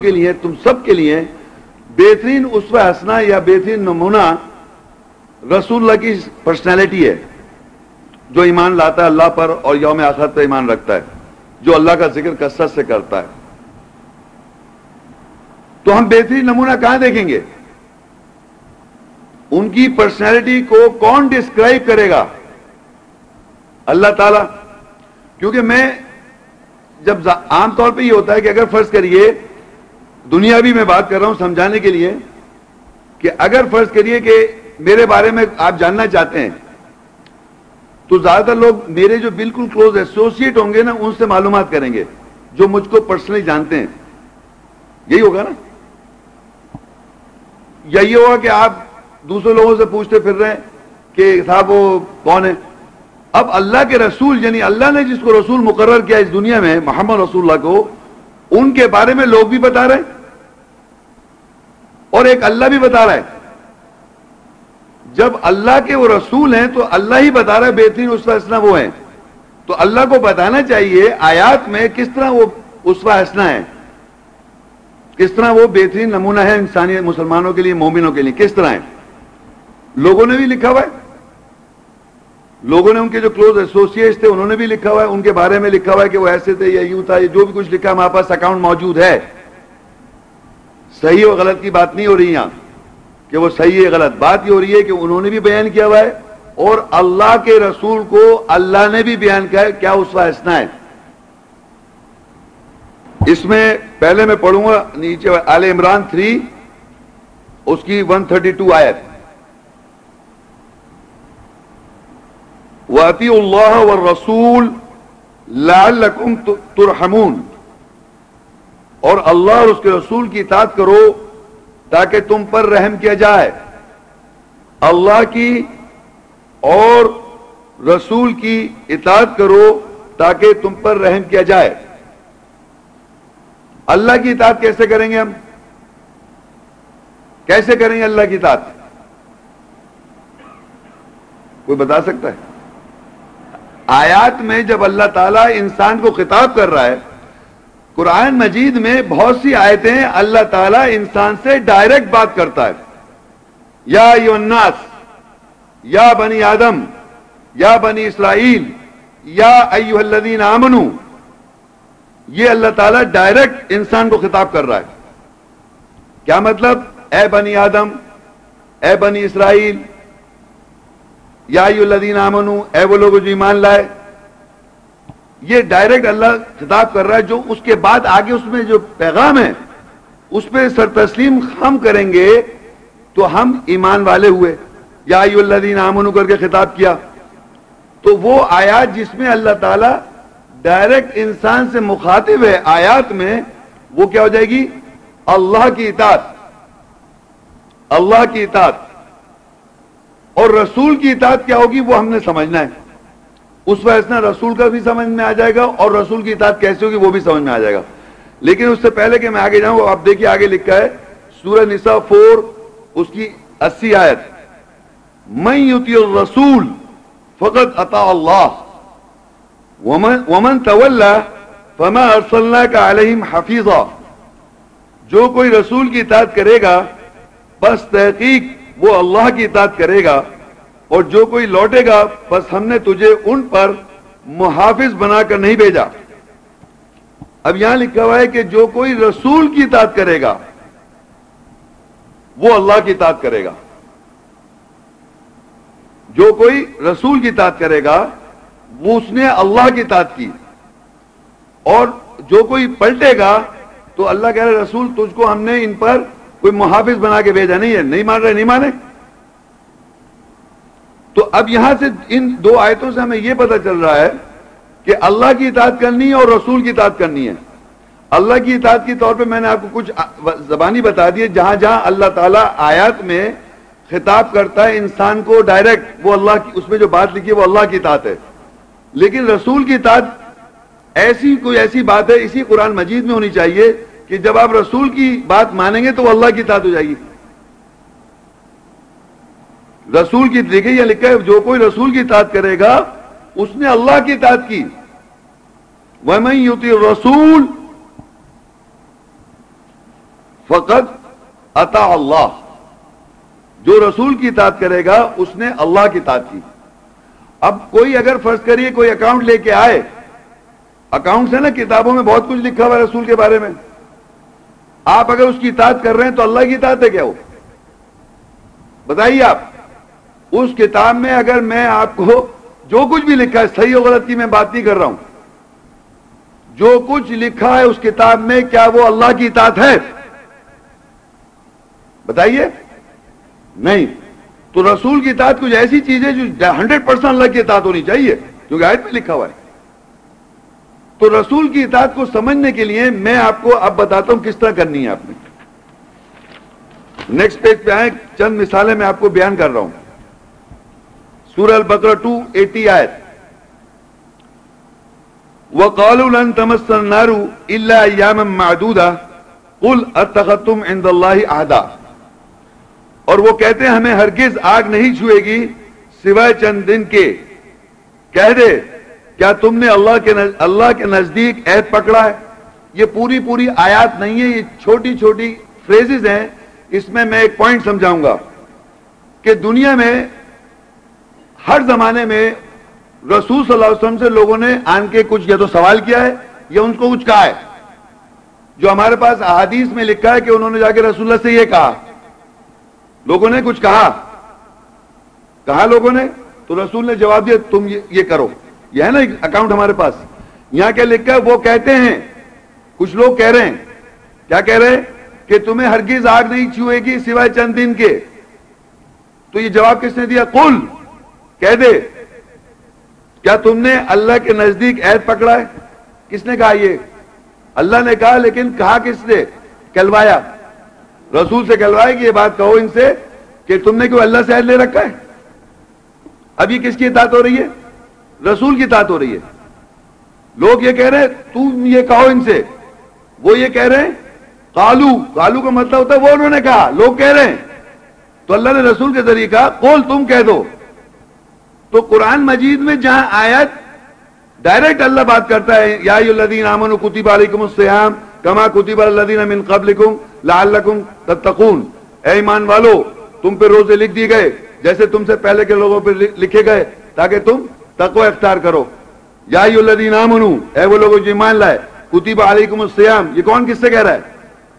کے لیے تم سب کے لیے بہترین اسوہ حسنہ یا بہترین نمونہ رسول اللہ کی پرسنالٹی ہے، جو ایمان لاتا ہے اللہ پر اور یوم آخرت پر ایمان رکھتا ہے، جو اللہ کا ذکر کثرت سے کرتا ہے۔ تو ہم بہترین نمونہ کہاں دیکھیں گے؟ ان کی پرسنالٹی کو کون ڈسکرائب کرے گا؟ اللہ تعالیٰ۔ کیونکہ میں جب عام طور پہ یہ ہوتا ہے کہ اگر فرض کریے، دنیاوی میں بات کر رہا ہوں سمجھانے کے لیے، کہ اگر فرض کریے کہ میرے بارے میں آپ جاننا چاہتے ہیں تو زیادہ تر لوگ میرے جو بالکل کلوز ایسوسیٹ ہوں گے نا، ان سے معلومات کریں گے، جو مجھ کو پرسنلی جانتے ہیں۔ یہی ہوگا نا؟ یا یہ ہوگا کہ آپ دوسرے لوگوں سے پوچھتے پھر رہے ہیں کہ صاحب وہ کون ہے؟ اب اللہ کے رسول، یعنی اللہ نے جس کو رسول مقرر کیا اس دنیا میں، محمد رسول اللہ کو، ان کے بارے میں لوگ بھی بتا رہے ہیں اور ایک اللہ بھی بتا رہا ہے۔ جب اللہ کے وہ رسول ہیں تو اللہ ہی بتا رہا ہے بہترین اسوہ حسنہ وہ ہیں، تو اللہ کو بتانا چاہیے آیات میں کس طرح وہ اسوہ حسنہ ہے، کس طرح وہ بہترین نمونہ ہے انسانی مسلمانوں کے لیے، مومنوں کے لیے کس طرح ہے۔ لوگوں نے بھی لکھا ہوا ہے، لوگوں نے ان کے جو کلوز ایسوسیٹس تھے انہوں نے بھی لکھا ہوا ہے، ان کے بارے میں لکھا ہوا ہے کہ وہ ایسے تھے یا یوں تھا، یہ جو بھی کچھ لکھا ہمارے پاس اکاؤنٹ موجود ہے۔ صحیح اور غلط کی بات نہیں ہو رہی یہاں کہ وہ صحیح ہے غلط، بات یہ ہو رہی ہے کہ انہوں نے بھی بیان کیا ہوا ہے اور اللہ کے رسول کو اللہ نے بھی بیان کیا ہے کیا اسوہ حسنہ ہے۔ اس میں پہلے میں پڑھوں گا نیچے آل عمران 3 اس کی 132 آیت، وَأَطِيعُوا اللَّهَ وَالرَّسُولَ لَعَلَّكُمْ تُرْحَمُونَ، اور اللہ اور اس کے رسول کی اطاعت کرو تاکہ تم پر رحم کیا جائے۔ اللہ کی اور رسول کی اطاعت کرو تاکہ تم پر رحم کیا جائے۔ اللہ کی اطاعت کیسے کریں گے ہم؟ کیسے کریں گے اللہ کی اطاعت؟ کوئی بتا سکتا ہے؟ آیات میں جب اللہ تعالیٰ انسان کو خطاب کر رہا ہے، قرآن مجید میں بہت سی آیتیں اللہ تعالیٰ انسان سے ڈائریکٹ بات کرتا ہے۔ یا ایھا الناس، یا بنی آدم، یا بنی اسرائیل، یا ایھا الذین آمنوا، یہ اللہ تعالیٰ ڈائریکٹ انسان کو خطاب کر رہا ہے۔ کیا مطلب؟ اے بنی آدم، اے بنی اسرائیل، یا ایھا الذین آمنوا، اے وہ لوگ جو ایمان لائے۔ یہ ڈائریکٹ اللہ خطاب کر رہا ہے، جو اس کے بعد آگے اس میں جو پیغام ہے اس پہ سر تسلیم ہم کریں گے تو ہم ایمان والے ہوئے۔ یا ایھا الذین آمنوا کر کے خطاب کیا، تو وہ آیات جس میں اللہ تعالیٰ ڈائریکٹ انسان سے مخاطب ہے آیات میں، وہ کیا ہو جائے گی؟ اللہ کی اطاعت، اللہ کی اطاعت۔ اور رسول کی اطاعت کیا ہوگی وہ ہم نے سمجھنا ہے۔ اسوہ حسنہ رسول کا بھی سمجھ میں آ جائے گا اور رسول کی اطاعت کیسے ہوگی وہ بھی سمجھ میں آ جائے گا۔ لیکن اس سے پہلے کہ میں آگے جاؤں، آپ دیکھیے آگے لکھا ہے سورہ نساء 4 اس کی 80 آیت، من یطیع الرسول فقد اطاع اللہ ومن تولی فما ارسلناک علیہم حفیظا، جو کوئی رسول کی اطاعت کرے گا بس تحقیق وہ اللہ کی اطاعت کرے گا، اور جو کوئی لوٹے گا بس ہم نے تجھے ان پر محافظ بنا کر نہیں بھیجا۔ اب یہاں لکھا ہوا ہے کہ جو کوئی رسول کی اطاعت کرے گا وہ اللہ کی اطاعت کرے گا، جو کوئی رسول کی اطاعت کرے گا وہ اس نے اللہ کی اطاعت کی، اور جو کوئی پلٹے گا تو اللہ کہہ رہے رسول تجھ کو ہم نے ان پر کوئی محافظ بنا کے بھیجا نہیں ہے، نہیں مان رہے نہیں مانے۔ تو اب یہاں سے ان دو آیتوں سے ہمیں یہ پتہ چل رہا ہے کہ اللہ کی اطاعت کرنی ہے اور رسول کی اطاعت کرنی ہے۔ اللہ کی اطاعت کے طور پہ میں نے آپ کو کچھ زبانی بتا دی ہے، جہاں جہاں اللہ تعالیٰ آیات میں خطاب کرتا ہے انسان کو ڈائریکٹ، وہ اللہ کی، اس میں جو بات لکھی ہے وہ اللہ کی اطاعت ہے۔ لیکن رسول کی اطاعت ایسی کوئی ایسی بات ہے اسی قرآن مجید میں ہونی چاہیے کہ جب آپ رسول کی بات مانیں گے تو وہ اللہ کی اطاعت ہو جائے گی۔ رسول کی، دیکھیں یہ لکھا ہے جو کوئی رسول کی اطاعت کرے گا اس نے اللہ کی اطاعت کی۔ وَمَن يُطِعِ الرَّسُولَ فقط اطاع اللہ، جو رسول کی اطاعت کرے گا اس نے اللہ کی اطاعت کی۔ اب کوئی اگر فرض کریے کوئی اکاؤنٹ لے کے آئے، اکاؤنٹ سے نا کتابوں میں بہت کچھ لکھا ہوا ہے رسول کے بارے میں، آپ اگر اس کی اطاعت کر رہے ہیں تو اللہ کی اطاعت ہے کیا وہ؟ بتائیے آپ، اس کتاب میں اگر میں آپ کو جو کچھ بھی لکھا ہے، صحیح و غلط کی میں بات نہیں کر رہا ہوں، جو کچھ لکھا ہے اس کتاب میں کیا وہ اللہ کی اطاعت ہے؟ بتائیے، نہیں۔ تو رسول کی اطاعت کچھ ایسی چیز ہے جو 100% اللہ کی اطاعت ہونی چاہیے، کیونکہ آیت میں لکھا ہوا ہے۔ تو رسول کی اطاعت کو سمجھنے کے لیے میں آپ کو اب بتاتا ہوں کس طرح کرنی ہے آپ نے۔ نیکسٹ پیج پہ آئیں، چند مثالیں میں آپ کو بیان کر رہا ہوں۔ سورہ البقرہ 280 آیت، وَقَالُوا لَن تَمَسَّنَا النَّارُ إِلَّا أَيَّامًا مَّعْدُودَةً قُلْ أَتَّخَذْتُمْ عِندَ اللَّهِ عَهْدًا، اور وہ کہتے ہیں ہمیں ہرگز آگ نہیں چھوئے گی سوائے چند دن کے، کہہ دے کیا تم نے اللہ کے نزدیک عہد پکڑا ہے؟ یہ پوری آیات نہیں ہے، یہ چھوٹی چھوٹی فریزز ہیں۔ اس میں ایک پوائنٹ سمجھاؤں گا کہ دنیا میں ہر زمانے میں رسول صلی اللہ علیہ وسلم سے لوگوں نے آن کے کچھ یا تو سوال کیا ہے یا ان کو کچھ کہا ہے۔ جو ہمارے پاس احادیث میں لکھا ہے کہ انہوں نے جا کے رسول اللہ سے یہ کہا، لوگوں نے کچھ کہا لوگوں نے، تو رسول نے جواب دیا تم یہ کرو۔ یہ ہے نا ایک اکاؤنٹ ہمارے پاس، یہاں کیا لکھا ہے؟ وہ کہتے ہیں، کچھ لوگ کہہ رہے ہیں، کیا کہہ رہے ہیں؟ کہ تمہیں ہرگز آگ نہیں چھوئے گی سوائے چند دن کے۔ تو یہ جواب کس نے دیا؟ قل، کہہ دے کیا تم نے اللہ کے نزدیک عہد پکڑا ہے؟ کس نے کہا؟ یہ اللہ نے کہا، لیکن کہا کس نے؟ کہلوایا، رسول سے کہلوایا کہ یہ بات کہو ان سے کہ تم نے کوئی اللہ سے عہد لے رکھا ہے؟ اب یہ کس کی اطاعت ہو رہی ہے؟ رسول کی اطاعت ہو رہی ہے۔ لوگ یہ کہہ رہے ہیں تم یہ کہو ان سے، وہ یہ کہہ رہے ہیں قالو کا مطلب ہوتا ہے وہ انہوں نے کہا، لوگ کہہ رہے ہیں، تو اللہ نے رسول کے ذریعے کہا قول، تم کہہ دو۔ تو قرآن مجید میں جہاں آیت ڈائریکٹ اللہ بات کرتا ہے یا ایھا الذین آمنوا کتب علیکم الصیام کما کتب علی الذین من قبلکم لعلکم تتقون، اے ایمان والو تم پہ روزے لکھ دیے گئے جیسے تم سے پہلے کے لوگوں پہ لکھے گئے تاکہ تم تقوی اختیار کرو۔ یا ایھا الذین آمنوا، اے وہ لوگ جو ایمان لائے، کتب علیکم الصیام، یہ کون کس سے کہہ رہا ہے؟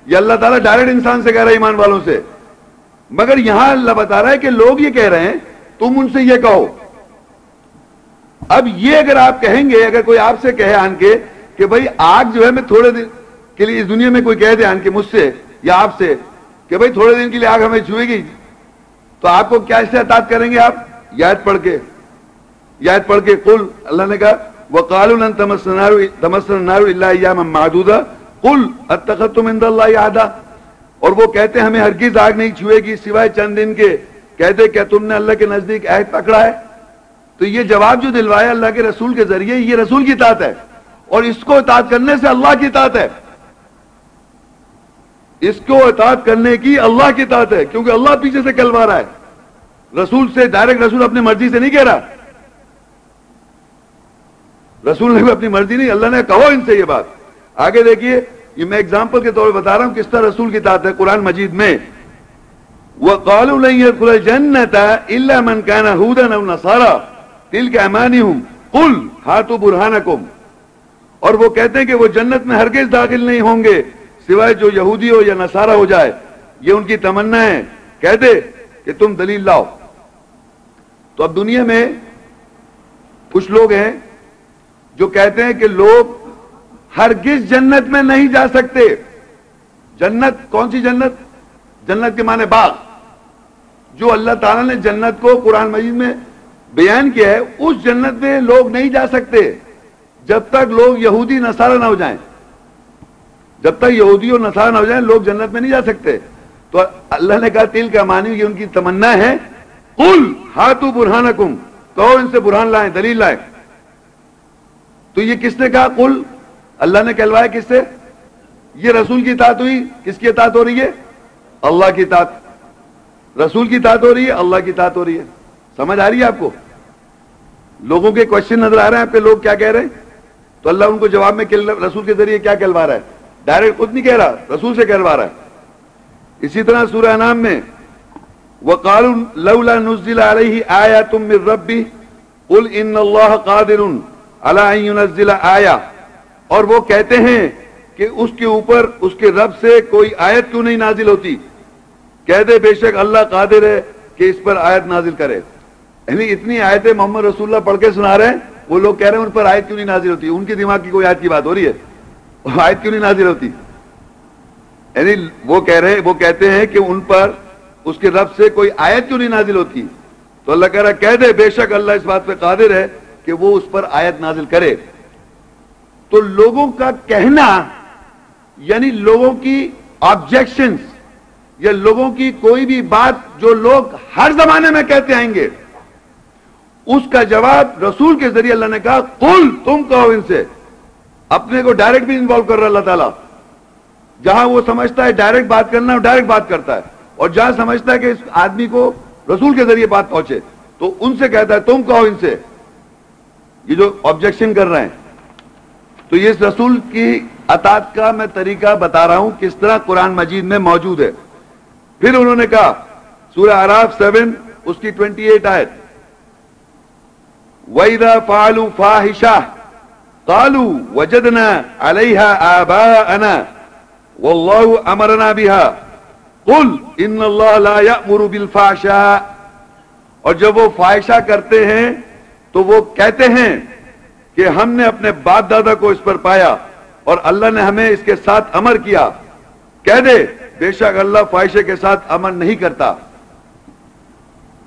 یہ اللہ تعالیٰ ڈائریکٹ انسان سے کہہ رہا ہے، ایمان والوں سے۔ مگر یہاں اللہ بتا رہا ہے کہ لوگ یہ کہہ رہے ہیں تم ان سے یہ کہو۔ اب یہ اگر آپ کہیں گے، اگر کوئی آپ سے کہے آن کے کہ بھائی آگ جو ہے میں تھوڑے دن کے لیے، اس دنیا میں کوئی کہہ دے آن کے مجھ سے یا آپ سے کہ بھائی تھوڑے دن کے لیے آگ ہمیں چھوئے گی، تو آپ کو کیا اس سے اطاعت کریں گے؟ آپ آیت پڑھ کے قل، اللہ نے کہا وَقَالُوا لَن تَمَسَّنَا النَّارُ إِلَّا أَيَّامًا مَّعْدُودَةً قُلْ أَتَّخَذْتُمْ عِندَ اللَّهِ عَهْدًا، اور وہ کہتے ہیں ہمیں ہرگز آگ نہیں چھوئے گی سوائے چند دن کے، کہتے کیا تم نے اللہ کے نزدیک عہد پکڑا ہے؟ تو یہ جواب جو دلوایا اللہ کے رسول کے ذریعے، یہ رسول کی اطاعت ہے، اور اس کو اطاعت کرنے سے اللہ کی اطاعت ہے، اس کو اطاعت کرنے کی اللہ کی اطاعت ہے، کیونکہ اللہ پیچھے سے کہلوا رہا ہے، رسول سے ڈائریکٹ، رسول اپنی مرضی سے نہیں کہہ رہا، رسول نے اپنی مرضی نہیں، اللہ نے کہو ان سے یہ بات۔ آگے دیکھیے، یہ میں اگزامپل کے طور پر بتا رہا ہوں کس طرح رسول کی اطاعت ہے قرآن مجید میں۔ وَقَالُوا لَن يَدْخُلَ الْجَنَّةَ إِلَّا مَنْ كَانَ هُودًا أَوْ نَصَارَىٰ تِلْكَ أَمَانِيُهُمْ قُلْ هَاتُوا بُرْهَانَكُمْ، اور وہ کہتے ہیں کہ وہ جنت میں ہرگز داخل نہیں ہوں گے سوائے جو یہودی ہو یا نصارہ ہو جائے، یہ ان کی تمنا ہے، کہہ دے کہ تم دلیل لاؤ۔ تو اب دنیا میں کچھ لوگ ہیں جو کہتے ہیں کہ لوگ ہرگز جنت میں نہیں جا سکتے۔ جنت کون سی جنت؟ جنت کے معنی باغ، جو اللہ تعالیٰ نے جنت کو قرآن مجید میں بیان کیا ہے، اس جنت میں لوگ نہیں جا سکتے جب تک لوگ یہودی نصارہ نہ ہو جائیں، جب تک یہودی اور نصارہ نہ ہو جائیں لوگ جنت میں نہیں جا سکتے۔ تو اللہ نے کہا تل کا معنی یہ ان کی تمنا ہے، قل ہاتوا برہانکم، کہو ان سے برہان لائیں، دلیل لائیں۔ تو یہ کس نے کہا قل؟ اللہ نے کہلوایا کس سے؟ یہ رسول کی اطاعت ہوئی، کس کی اطاعت ہو رہی ہے؟ اللہ کی اطاعت، رسول کی اطاعت ہو رہی ہے، اللہ کی اطاعت ہو رہی ہے۔ سمجھ آ رہی ہے آپ کو؟ لوگوں کے کوشچن نظر آ رہے ہیں آپ کے، لوگ کیا کہہ رہے ہیں؟ تو اللہ ان کو جواب میں رسول کے ذریعے کیا کہلوا رہا ہے؟ ڈائریکٹ خود نہیں کہہ رہا، رسول سے کہلوا رہا ہے۔ اسی طرح سورہ انعام میں وقالوا لولا نزل علیہ آیۃ من ربہ قل ان اللہ قادر علی ان ينزل آیہ، اور وہ کہتے ہیں کہ اس کے اوپر اس کے رب سے کوئی آیت کیوں نہیں نازل ہوتی؟ کہہ دے بے شک اللہ قادر ہے کہ اس پر آیت نازل کرے. یعنی اتنی آیتیں محمد رسول اللہ پڑھ کے سنا رہے ہیں، وہ لوگ کہہ رہے ہیں ان پر آیت کیوں نہیں نازل ہوتی. ان کے دماغ کی کوئی آیت کی بات ہو رہی ہے؟ آیت کیوں نہیں نازل ہوتی؟ یعنی وہ کہتے ہیں کہ ان پر اس کے رب سے کوئی آیت کیوں نہیں نازل ہوتی. تو اللہ کہہ رہا ہے کہہ دے بے شک اللہ اس بات پہ قادر ہے کہ وہ اس پر آیت نازل کرے. تو لوگوں کا کہنا، یعنی لوگوں کی آبجیکشنز یا لوگوں کی کوئی بھی بات جو لوگ ہر زمانے میں کہتے آئیں گے، اس کا جواب رسول کے ذریعے اللہ نے کہا قل، تم کہو ان سے. اپنے کو ڈائریکٹ بھی انوالو کر رہا اللہ تعالیٰ. جہاں وہ سمجھتا ہے ڈائریکٹ بات کرنا، وہ ڈائریکٹ بات کرتا ہے، اور جہاں سمجھتا ہے کہ اس آدمی کو رسول کے ذریعے بات پہنچے تو ان سے کہتا ہے تم کہو ان سے. یہ جو آبجیکشن کر رہے ہیں، تو یہ اس رسول کی اطاعت کا میں طریقہ بتا رہا ہوں کس طرح قرآن مجید میں موجود ہے. پھر انہوں نے کہا سورہ اعراف 7 اس کی 28 آیت، وَإِذَا فَعَلُوا فَاحِشَةً قَالُوا وَجَدْنَا عَلَيْهَا آبَاءَنَا وَاللَّهُ أَمَرَنَا بِهَا قُلْ إِنَّ اللَّهَ لَا يَأْمُرُ بِالْفَحْشَاءِ. اور جب وہ فاحشہ کرتے ہیں تو وہ کہتے ہیں کہ ہم نے اپنے باپ دادا کو اس پر پایا اور اللہ نے ہمیں اس کے ساتھ امر کیا. کہہ دے بے شک اللہ فاحشے کے ساتھ امر نہیں کرتا.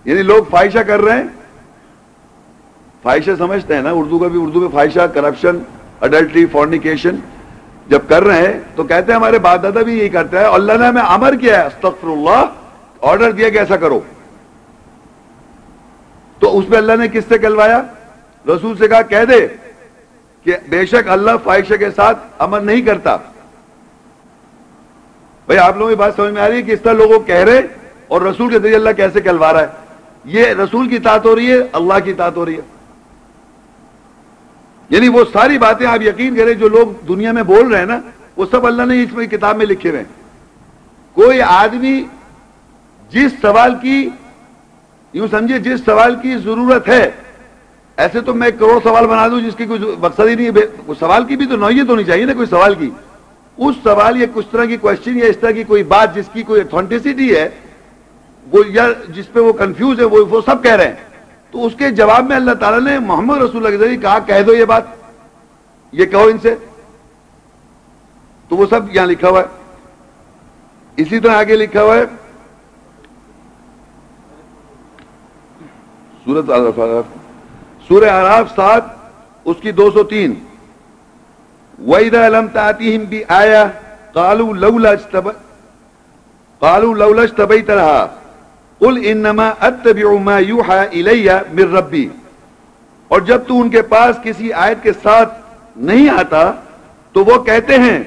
یعنی لوگ فاحشہ کر رہے ہیں، فاحشہ سمجھتے ہیں نا، اردو میں فاحشہ، کرپشن، اڈلٹری، فورنیکیشن جب کر رہے ہیں تو کہتے ہیں ہمارے باپ دادا بھی یہی کرتا ہے، اللہ نے ہمیں امر کیا ہے، استغفر اللہ، آرڈر دیا کہ ایسا کرو. تو اس میں اللہ نے کس سے کہلوایا؟ رسول سے کہا کہہ دے کہ بے شک اللہ فاحشہ کے ساتھ امر نہیں کرتا. بھئی آپ لوگوں کی بات سمجھ میں آ رہی ہے کہ اس طرح لوگوں کہہ رہے اور رسول کے ذریعے اللہ کیسے کہلوا رہا ہے؟ یہ رسول کی اطاعت ہو رہی ہے، اللہ کی اطاعت ہو رہی ہے. یعنی وہ ساری باتیں آپ یقین کریں جو لوگ دنیا میں بول رہے ہیں نا، وہ سب اللہ نے اس میں کتاب میں لکھے ہوئے ہیں. کوئی آدمی جس سوال کی، یوں سمجھے جس سوال کی ضرورت ہے، ایسے تو میں 1 کروڑ سوال بنا دوں جس کی کوئی مقصد ہی نہیں ہے، سوال کی بھی تو نوعیت ہونی چاہیے نا کوئی سوال کی. اس سوال یا کچھ طرح کی کوشچن یا اس طرح کی کوئی بات جس کی کوئی اتھینٹسٹی ہے، وہ یا جس پہ وہ کنفیوز ہے، وہ سب کہہ رہے ہیں. تو اس کے جواب میں اللہ تعالیٰ نے محمد رسول اللہ کے ذریعے کہا کہہ دو یہ بات، یہ کہو ان سے. تو وہ سب یہاں لکھا ہوا ہے. اسی طرح آگے لکھا ہوا ہے سورہ اعراف 7 اس کی 203، وَإِذَا لَمْ تَأْتِهِمْ بِآيَةٍ قَالُوا لَوْلَا اجْتَبَيْتَهَا قُلْ إِنَّمَا أَتَّبِعُ مَا يُوحَىٰ إِلَيَّ مِن رَبِّي. اور جب تو ان کے پاس کسی آیت کے ساتھ نہیں آتا تو وہ کہتے ہیں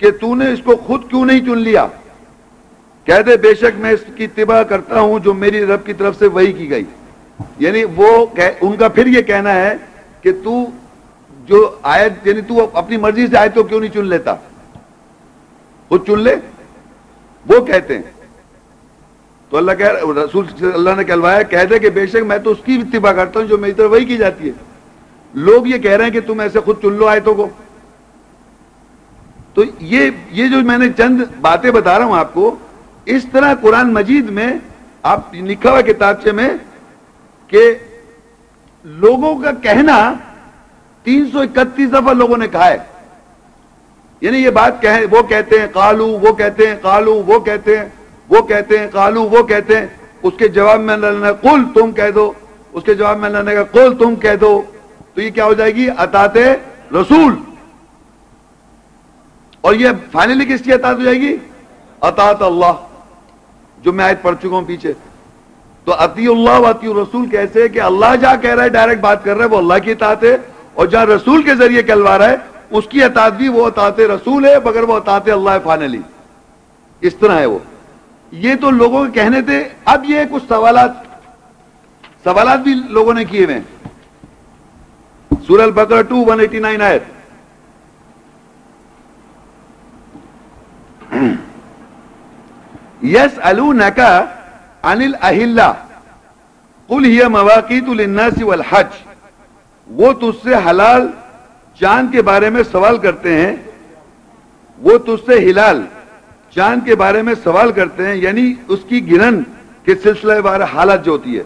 کہ تو نے اس کو خود کیوں نہیں چن لیا. کہہ دے بے شک میں اس کی اتباع کرتا ہوں جو میری رب کی طرف سے وحی کی گئی. یعنی وہ ان کا پھر یہ کہنا ہے کہ تو جو آیت، یعنی تو اپنی مرضی سے آیت کو کیوں نہیں چن لیتا، خود چن لے. وہ کہتے ہیں تو اللہ نے کہلوایا کہہ دے کہ بے شک میں تو اس کی اتباع کرتا ہوں جو میری طرف وحی کی جاتی ہے. لوگ یہ کہہ رہے ہیں کہ تم ایسے خود چن لو آیتوں کو. تو یہ جو میں نے چند باتیں بتا رہا ہوں آپ کو، اس طرح قرآن مجید میں آپ لکھا ہوا کتابچے میں کہ لوگوں کا کہنا 331 دفعہ لوگوں نے کہا ہے. یعنی یہ بات وہ کہتے ہیں قالو، وہ کہتے ہیں قالو، وہ کہتے ہیں، وہ کہتے ہیں قالو، وہ کہتے ہیں. اس کے جواب میں اللہ نے قل تم کہہ دو، اس کے جواب میں اللہ نے کہا قل تم کہہ دو. تو یہ کیا ہو جائے گی؟ اطاعت رسول. اور یہ فائنلی کس کی اطاعت ہو جائے گی؟ اطاعت اللہ، جو میں آیت پڑھ چکا ہوں پیچھے. تو اطیع اللہ و اطیع الرسول کیسے کہ اللہ جہاں کہہ رہا ہے ڈائریکٹ بات کر رہا ہے وہ اللہ کی اطاعت ہے، اور جہاں رسول کے ذریعے کہلوا رہا ہے اس کی اطاعت بھی وہ اطاعت رسول ہے، مگر وہ اطاعت اللہ ہے فائنلی. اس طرح ہے وہ. یہ تو لوگوں کے کہنے تھے. اب یہ کچھ سوالات بھی لوگوں نے کیے ہوئے ہیں. سورہ البقرہ 2:189 آیت، یسألونک عن الاہلہ قل ہی مواقیت للناس والحج، وہ تجھ سے حلال چاند کے بارے میں سوال کرتے ہیں، وہ تجھ سے ہلال چاند کے بارے میں سوال کرتے ہیں، یعنی اس کی گرہن کے سلسلے بارے حالت جو ہوتی ہے،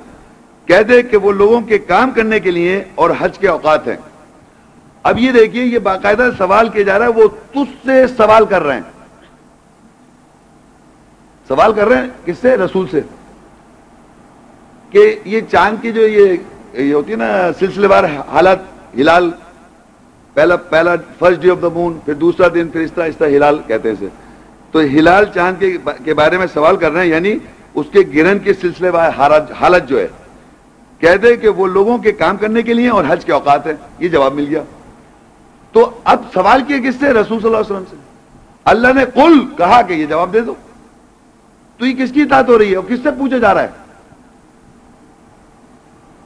کہہ دے کہ وہ لوگوں کے کام کرنے کے لیے اور حج کے اوقات ہیں۔ اب یہ دیکھیے، یہ باقاعدہ سوال کیا جا رہا ہے، وہ تجھ سے سوال کر رہے ہیں، سوال کر رہے ہیں کس سے؟ رسول سے، کہ یہ چاند کی جو یہ ہوتی ہے نا سلسلے وار حالت، ہلال پہلا فرسٹ ڈے آف دا مون، پھر دوسرا دن، پھر اس طرح ہلال کہتے ہیں اسے، تو ہلال چاند کے بارے میں سوال کر رہے ہیں، یعنی اس کے گرہن کے سلسلے وار حالت جو ہے، کہہ دے کہ وہ لوگوں کے کام کرنے کے لیے اور حج کے اوقات ہیں۔ یہ جواب مل گیا۔ تو اب سوال کیا کس سے؟ رسول صلی اللہ علیہ وسلم سے۔ اللہ نے قل کہا کہ یہ جواب دے دو، تو یہ کس کی اطاعت ہو رہی ہے اور کس سے پوچھا جا رہا ہے؟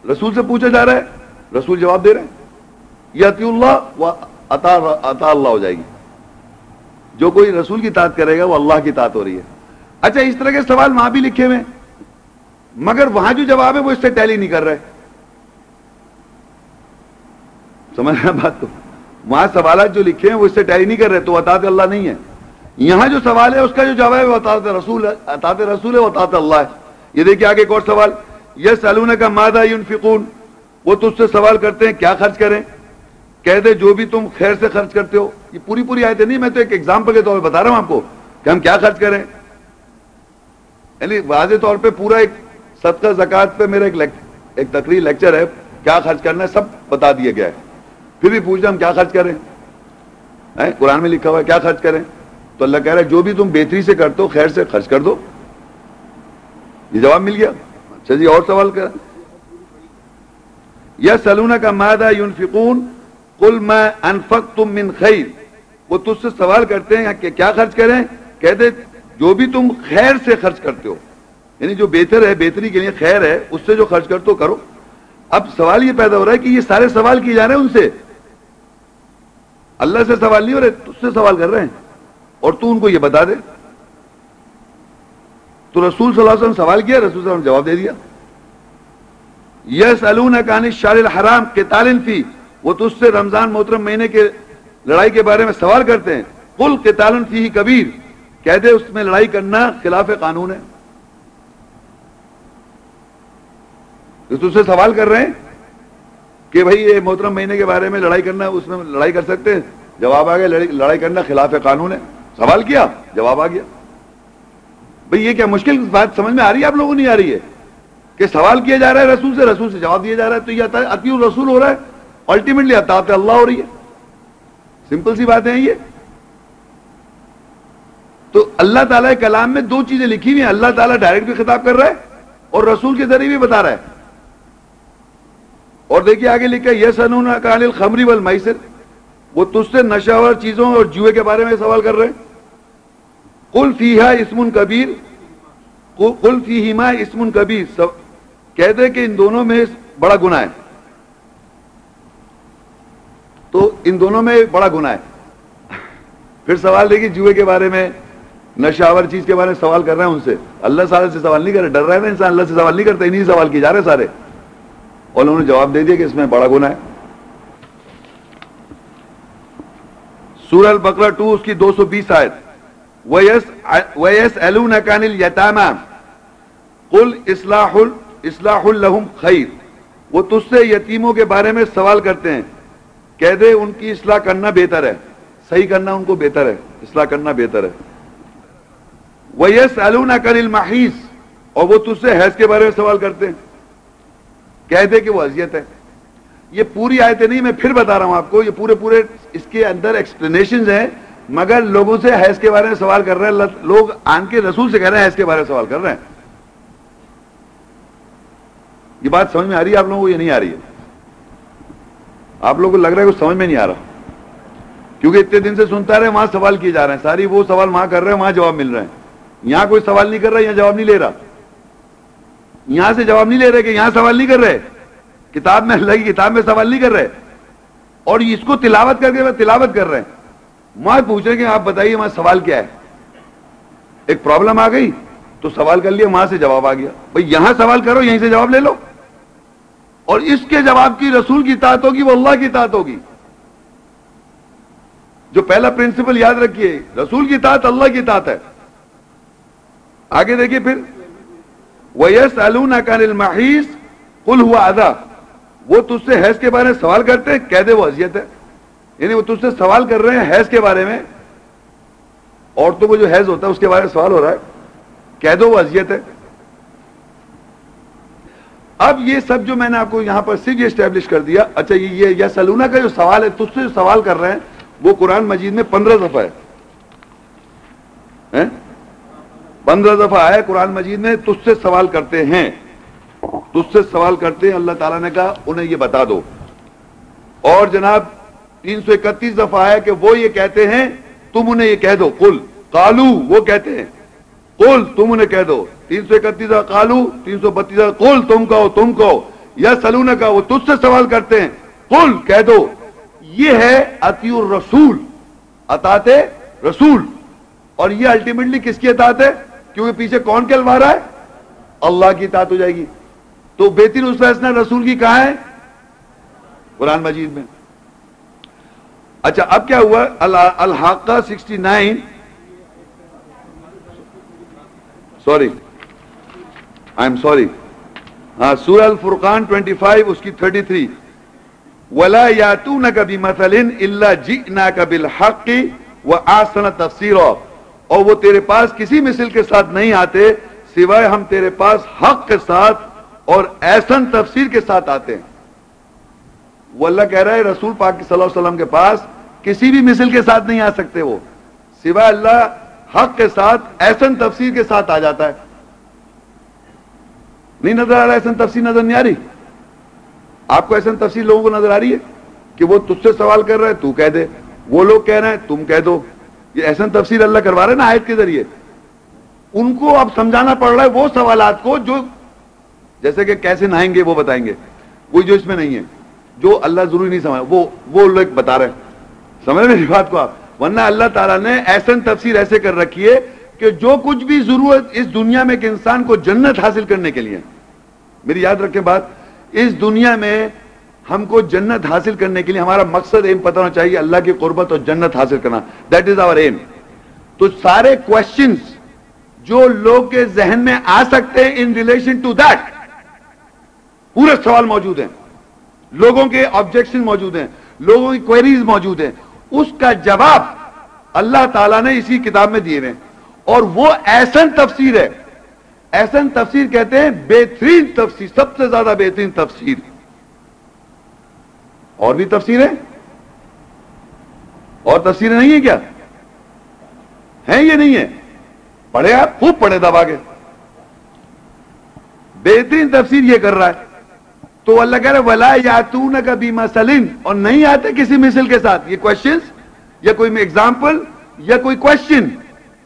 رسول سے پوچھا جا رہا ہے، رسول جواب دے رہے ہیں، یاتی اللہ و عطا اللہ ہو جائے گی، جو کوئی رسول کی اطاعت کرے گا وہ اللہ کی اطاعت ہو رہی ہے۔ اچھا، اس طرح کے سوال وہاں بھی لکھے ہوئے ہیں، مگر وہاں جو جواب ہے وہ اس سے ٹیلی نہیں کر رہے، سمجھ رہے ہیں بات؟ تو وہاں سوالات جو لکھے ہیں وہ اس سے ٹیلی نہیں کر رہے، تو اطاعت اللہ نہیں ہے۔ یہاں جو سوال ہے اس کا جو جواب ہے وہ اطاعت رسول ہے، اطاعت رسول ہے، وہ اطاعت اللہ ہے۔ یہ دیکھیں آگے ایک اور سوال، یسألونک ماذا ينفقون، وہ تجھ سے سوال کرتے ہیں کیا خرچ کریں، کہہ دے جو بھی تم خیر سے خرچ کرتے ہو۔ یہ پوری آیتیں نہیں، میں تو ایک ایگزامپل کے طور پہ بتا رہا ہوں آپ کو کہ ہم کیا خرچ کریں، یعنی واضح طور پہ پورا ایک صدقہ زکوٰۃ پہ میرا ایک تقریر لیکچر ہے، کیا خرچ کرنا ہے سب بتا دیا گیا ہے، پھر بھی پوچھ رہے ہم کیا خرچ کریں، قرآن میں لکھا ہوا ہے کیا خرچ کریں، تو اللہ کہہ رہا ہے جو بھی تم بہتری سے کرتے ہو خیر سے خرچ کر دو۔ یہ جواب مل گیا۔ اچھا جی، اور سوال کر، یسألونک ماذا ينفقون قل ما انفقتم من خیر، وہ تجھ سے سوال کرتے ہیں کہ کیا خرچ کریں، کہہ دے جو بھی تم خیر سے خرچ کرتے ہو، یعنی جو بہتر ہے، بہتری کے لیے خیر ہے، اس سے جو خرچ کرتے ہو کرو۔ اب سوال یہ پیدا ہو رہا ہے کہ یہ سارے سوال کیے جا رہے ہیں ان سے، اللہ سے سوال نہیں ہو رہے، تجھ سے سوال کر رہے ہیں، اور تو ان کو یہ بتا دے۔ تو رسول صلی اللہ علیہ وسلم سوال کیا، رسول صلی اللہ علیہ وسلم جواب دے دیا۔ یسألونک عن الشہر الحرام قتال فیہ، وہ تجھ سے رمضان محترم مہینے کے لڑائی کے بارے میں سوال کرتے ہیں، قل قتال فیہ کبیر، کہہ دے اس میں لڑائی کرنا خلاف قانون ہے۔ تو تجھ سے سوال کر رہے ہیں کہ بھئی یہ محترم مہینے کے بارے میں لڑائی کرنا، اس میں لڑائی کر سکتے ہیں، جواب آ گیا لڑائی کرنا خلاف قانون ہے۔ سوال کیا، جواب آ گیا۔ بھئی یہ کیا مشکل بات سمجھ میں آ رہی ہے آپ لوگوں کو؟ نہیں آ رہی ہے کہ سوال کیا جا رہا ہے رسول سے جواب دیا جا رہا ہے، تو یہ اطیع الرسول ہو رہا ہے، الٹیمیٹلی اطاعت اللہ ہو رہی ہے۔ سمپل سی باتیں ہیں یہ۔ تو اللہ تعالیٰ کے کلام میں دو چیزیں لکھی ہوئی ہیں، اللہ تعالیٰ ڈائریکٹ بھی خطاب کر رہا ہے اور رسول کے ذریعے بھی بتا رہا ہے۔ اور دیکھیے آگے لکھا ہے یسألونک عن الخمر والمیسر، وہ تجھ سے نشہ آور چیزوں اور جوئے کے بارے میں سوال کر رہے ہیں، قل فیہا اسم کبیر، قل فیہما اسم کبیر، کہہ دے کہ ان دونوں میں بڑا گناہ ہے، تو ان دونوں میں بڑا گناہ ہے۔ پھر سوال دیکھیے جوئے کے بارے میں، نشہ آور چیز کے بارے میں سوال کر رہے ہیں ان سے، اللہ تعالیٰ سے سوال نہیں کر رہے، ڈر رہے ہیں انسان، اللہ سے سوال نہیں کرتے، انہی سوال کیے جا رہے سارے، اور انہوں نے جواب دے دیا کہ اس میں بڑا گناہ ہے۔ سورہ البقرہ 2 اس کی 220 آیت، وَيَسْأَلُونَكَ عَنِ الْيَتَامَى قُلْ إِصْلَاحٌ لَهُمْ خَيْرٌ، وہ تجھ سے یتیموں کے بارے میں سوال کرتے ہیں، کہہ دے ان کی اصلاح کرنا بہتر ہے، صحیح کرنا ان کو بہتر ہے، اصلاح کرنا بہتر ہے۔ وَيَسْأَلُونَكَ عَنِ الْمَحِيضِ، اور وہ تجھ سے حیض کے بارے میں سوال کرتے ہیں، کہہ دے کہ وہ اذیت ہے۔ یہ پوری آیتیں نہیں، میں پھر بتا رہا ہوں آپ کو، یہ پورے اس کے اندر ایکسپلینیشنز ہیں، مگر لوگوں سے حیض کے بارے میں سوال کر رہے ہیں، لوگ آن کے رسول سے کہہ رہے ہیں حیض کے بارے میں سوال کر رہے ہیں۔ یہ بات سمجھ میں آ رہی ہے آپ لوگوں کو؟ یہ نہیں آ رہی ہے؟ آپ لوگوں کو لگ رہا ہے کچھ سمجھ میں نہیں آ رہا، کیونکہ اتنے دن سے سنتا رہے وہاں سوال کیے جا رہے ہیں، ساری وہ سوال وہاں کر رہے ہیں، وہاں جواب مل رہے ہیں، یہاں کوئی سوال نہیں کر رہا، یہاں جواب نہیں لے رہا، یہاں سے جواب نہیں لے رہے کہ یہاں سوال نہیں کر رہے، کتاب میں اللہ کی کتاب میں سوال نہیں کر رہے، اور اس کو تلاوت کر کے تلاوت کر رہے ہیں، وہاں پوچھ رہے کہ آپ بتائیے وہاں سوال کیا ہے۔ ایک پرابلم آ گئی تو سوال کر لیا، وہاں سے جواب آ گیا، بھئی یہاں سوال کرو، یہیں سے جواب لے لو، اور اس کے جواب کی رسول کی اطاعت ہوگی، وہ اللہ کی اطاعت ہوگی. جو پہلا پرنسپل یاد رکھیے، رسول کی اطاعت اللہ کی اطاعت ہے. آگے دیکھیے پھر وَيَسْأَلُونَكَ عَنِ الْمَحِيضِ قُلْ هُوَ أَذًى، وہ تجھ سے حیض کے بارے میں سوال کرتے ہیں، کہہ دے وہ اذیت ہے. یعنی وہ تجھ سے سوال کر رہے ہیں حیض کے بارے میں، عورتوں کو جو حیض ہوتا ہے اس کے بارے میں سوال ہو رہا ہے، کہہ دو وہ اذیت ہے. اب یہ سب جو میں نے آپ کو یہاں پر صرف یہ اسٹیبلش کر دیا. اچھا یہ سلونا کا جو سوال ہے، تجھ سے جو سوال کر رہے ہیں وہ قرآن مجید میں 15 دفعہ ہے، 15 دفعہ ہے قرآن مجید میں تجھ سے سوال کرتے ہیں، تجھ سے سوال کرتے ہیں. اللہ تعالیٰ نے کہا انہیں یہ بتا دو. اور جناب 331 دفعہ ہے کہ وہ یہ کہتے ہیں، تم انہیں یہ کہہ دو. قل قالو، وہ کہتے ہیں، قل تم انہیں کہہ دو. 331 قالو، 332 قل تم کہو، تم کہو. یا سلونا کا وہ تجھ سے سوال کرتے ہیں، قل کہہ دو. یہ ہے اطیع الرسول، اطاعت رسول. اور یہ الٹیمیٹلی کس کی اطاعت ہے؟ کیونکہ پیچھے کون کہلوا رہا ہے؟ اللہ کی اطاعت ہو جائے گی. تو بہترین اسوہ حسنہ رسول کی کہاں ہے؟ قرآن مجید میں. اچھا اب کیا ہوا؟ الحاقہ 69، سوری آئی ایم سوری، ہاں سورہ الفرقان 25 اس کی 33، وَلَا يَأْتُونَكَ بِمَثَلٍ إِلَّا جِئْنَاكَ بِالْحَقِّ وَأَحْسَنَ تَفْسِيرًا، اور وہ تیرے پاس کسی مثل کے ساتھ نہیں آتے سوائے ہم تیرے پاس حق کے ساتھ اور احسن تفسیر کے ساتھ آتے ہیں. وہ اللہ کہہ رہا ہے رسول پاک صلی اللہ علیہ وسلم کے پاس کسی بھی مثل کے ساتھ نہیں آ سکتے، وہ سوائے اللہ حق کے ساتھ احسن تفسیر کے ساتھ آ جاتا ہے. نہیں نظر آ رہا؟ احسن تفسیر نظر نہیں آ رہی آپ کو؟ احسن تفسیر لوگوں کو نظر آ رہی ہے کہ وہ تجھ سے سوال کر رہے ہیں، تو کہہ دے، وہ لوگ کہہ رہے ہیں تم کہہ دو. یہ احسن تفسیر اللہ کروا رہے ہیں نا آیت کے ذریعے. ان کو اب سمجھانا پڑ رہا ہے وہ سوالات کو جو جیسے کہ کیسے نہائیں گے وہ بتائیں گے، کوئی جو اس میں نہیں ہے، جو اللہ ضروری نہیں سمجھا وہ لوگ بتا رہے ہیں. سمجھ میری بات کو آپ؟ ورنہ اللہ تعالیٰ نے احسن تفسیر ایسے کر رکھی ہے کہ جو کچھ بھی ضرورت اس دنیا میں کہ انسان کو جنت حاصل کرنے کے لیے، میری یاد رکھیں بات، اس دنیا میں ہم کو جنت حاصل کرنے کے لیے ہمارا مقصد ایم پتہ ہونا چاہیے، اللہ کی قربت اور جنت حاصل کرنا. That is our aim. تو سارے کوشچنز جو لوگ کے ذہن میں آ سکتے ہیں ان ریلیشن ٹو دیٹ، پورے سوال موجود ہیں، لوگوں کے آبجیکشن موجود ہیں، لوگوں کی کوئریز موجود ہیں، اس کا جواب اللہ تعالیٰ نے اسی کتاب میں دیے ہیں. اور وہ احسن تفسیر ہے. احسن تفسیر کہتے ہیں بہترین تفسیر، سب سے زیادہ بہترین تفسیر. اور بھی تفسیریں، اور تفسیریں نہیں ہیں کیا؟ ہیں یہ نہیں ہے؟ پڑھے آپ، خوب پڑھے دبا کے. بہترین تفسیر یہ کر رہا ہے. تو اللہ کہہ رہا ہے وَلَا يَأْتُونَكَ بِمَثَلٍ، اور نہیں آتے کسی مثل کے ساتھ. یہ کوشچنز یا کوئی ایگزامپل یا کوئی کوشچن،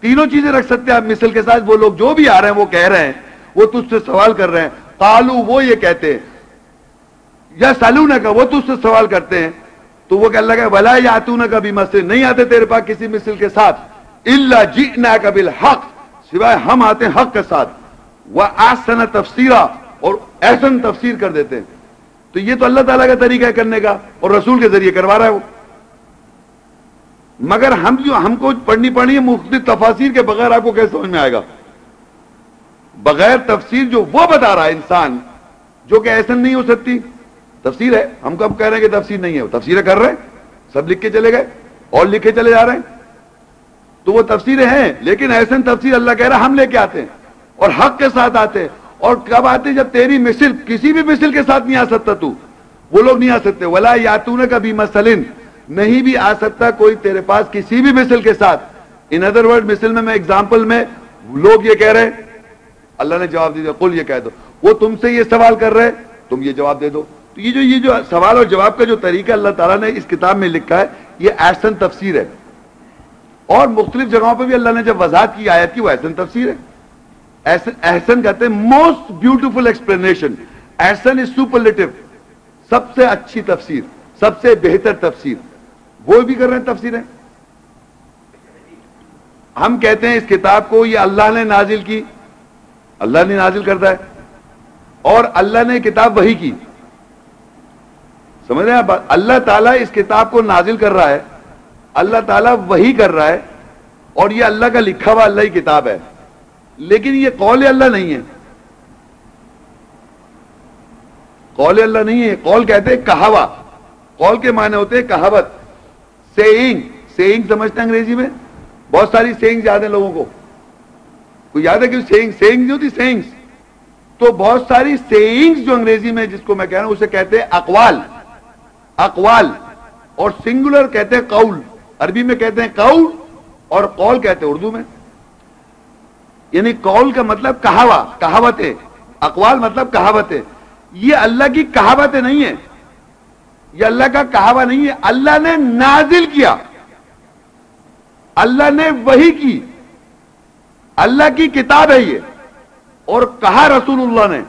تینوں چیزیں رکھ سکتے ہیں آپ مثل کے ساتھ. وہ لوگ جو بھی آ رہے ہیں وہ کہہ رہے ہیں، وہ تجھ سے سوال کر رہے ہیں. قالو، وہ یہ کہتے ہیں، یا سالونک، وہ تجھ سے سوال کرتے ہیں. تو وہ کہ اللہ کہ وَلَا يَأْتُونَكَ بِمَثَلٍ، نہیں آتے تیرے پاس کسی مثل کے ساتھ، إِلَّا جِئْنَاكَ بِالْحَقِّ، سوائے ہم آتے ہیں حق کے ساتھ، وَأَحْسَنَ تَفْسِيرًا، اور احسن تفسیر کر دیتے ہیں. تو یہ تو اللہ تعالیٰ کا طریقہ ہے کرنے کا، اور رسول کے ذریعے کروا رہا ہے وہ. مگر ہم کو پڑھنی ہے مختلف تفاسیر کے بغیر. آپ کو کیسے سمجھ میں آئے گا؟ بغیر تفسیر جو وہ بتا رہا ہے انسان، جو کہ ایسا نہیں ہو سکتی. تفسیر ہے، ہم کب کہہ رہے ہیں کہ تفسیر نہیں ہے؟ وہ تفسیریں کر رہے ہیں، سب لکھ کے چلے گئے اور لکھے چلے جا رہے ہیں. تو وہ تفسیریں ہیں، لیکن ایسا تفسیر اللہ کہہ رہا ہے ہم لے کے آتے ہیں اور حق کے ساتھ آتے ہیں. اور کب آتے؟ جب تیری مثل کسی بھی مثل کے ساتھ نہیں آ سکتا تو، وہ لوگ نہیں آ سکتے. وَلَا يَأْتُونَكَ بِمَثَلٍ، نہیں بھی آ سکتا کوئی تیرے پاس کسی بھی مثل کے ساتھ. ان ادر ورڈ، مثل میں ایگزامپل میں لوگ یہ کہہ رہے ہیں، اللہ نے جواب دے دیا قل، یہ کہہ دو. وہ تم سے یہ سوال کر رہے ہیں، تم یہ جواب دے دو. تو یہ جو سوال اور جواب کا جو طریقہ اللہ تعالیٰ نے اس کتاب میں لکھا ہے، یہ احسن تفسیر ہے. اور مختلف جگہوں پہ بھی اللہ نے جب وضاحت کی آیت کی، وہ احسن تفسیر ہے. احسن کہتے ہیں موسٹ بیوٹیفل ایکسپلینیشن. احسن از سپرلیٹو، سب سے اچھی تفسیر، سب سے بہتر تفسیر. وہ بھی کر رہے ہیں تفسیریں. ہم کہتے ہیں اس کتاب کو یہ اللہ نے نازل کی، اللہ نے نازل کرتا ہے، اور اللہ نے کتاب وحی کی. سمجھ رہے ہیں آپ؟ اللہ تعالیٰ اس کتاب کو نازل کر رہا ہے، اللہ تعالیٰ وحی کر رہا ہے، اور یہ اللہ کا لکھا ہوا اللہ کی کتاب ہے، لیکن یہ قول اللہ نہیں ہے. قول اللہ نہیں ہے. قول کہتے ہیں کہاوا. قول کے معنی ہوتے ہیں کہاوت، سیئنگ. سیئنگ سمجھتے ہیں انگریزی میں؟ بہت ساری سیئنگ یاد ہیں لوگوں کو. کوئی یاد ہے کہ سیئنگ نہیں ہوتی؟ سیئنگز تو بہت ساری سیئنگز جو انگریزی میں جس کو میں کہہ رہا ہوں اسے کہتے ہیں اقوال. اقوال اور سنگولر کہتے ہیں قول. عربی میں کہتے ہیں قول اور قول کہتے ہیں اردو میں. یعنی قول کا مطلب کہاوا، کہاوت ہے. اقوال مطلب کہاوت ہے. یہ اللہ کی کہاوتیں نہیں ہے، یہ اللہ کا کہاوا نہیں ہے. اللہ نے نازل کیا، اللہ نے وحی کی، اللہ کی کتاب ہے یہ. اور کہا رسول اللہ نے،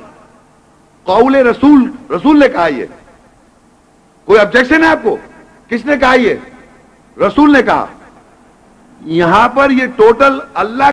قول رسول، رسول نے کہا. یہ کوئی آبجیکشن ہے آپ کو؟ کس نے کہا؟ یہ رسول نے کہا. یہاں پر یہ ٹوٹل اللہ